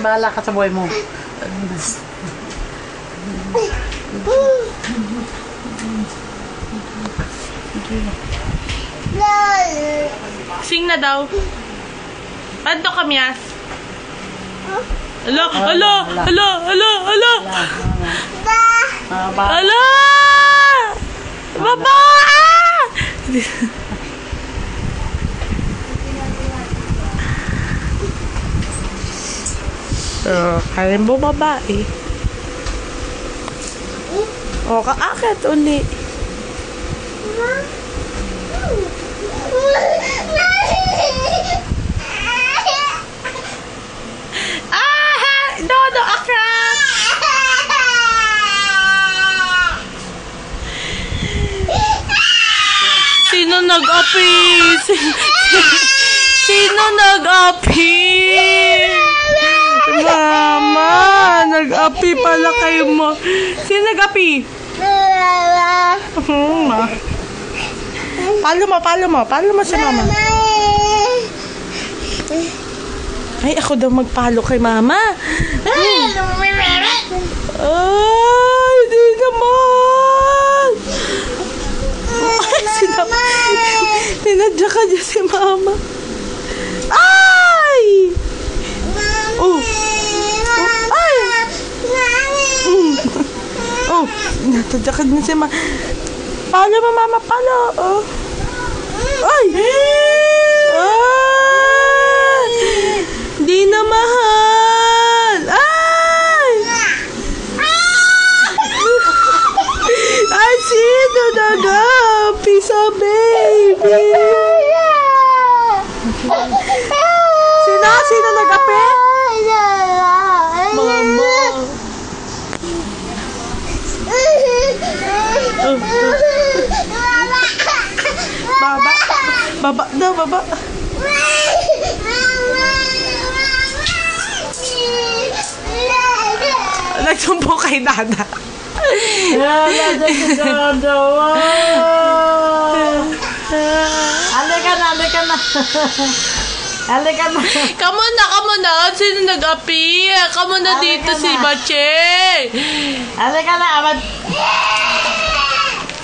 Bahala ka sa buhay mo. Sing na daw. Anto kamyas? Alo, alo, alo, alo, alo. Alo! Baba! Kaya mo babae. O, kaakit uli. Dodo, akrat! Sino nag-api? Sino nag-api? Mama, nag-api pala kayo mo. Sino nag-api? Palo mo si mama. Ay, ako daw magpalo kay mama. Ay, di naman. Tinadya ka dyan si mama. Ay! Oh! Ay! Oh! Natadya ka dyan si mama. Palo mo, mama. Palo. Oh! Ay! Ay! Di na mahal. Ay! Ay, sino nag-api sa baby? Sino nag-api? Mama. Baba daw, baba. Nagsumpo kay Dada. Halika na. Kamu na. Sino nag-api? Kamu na dito si Bache. Halika na,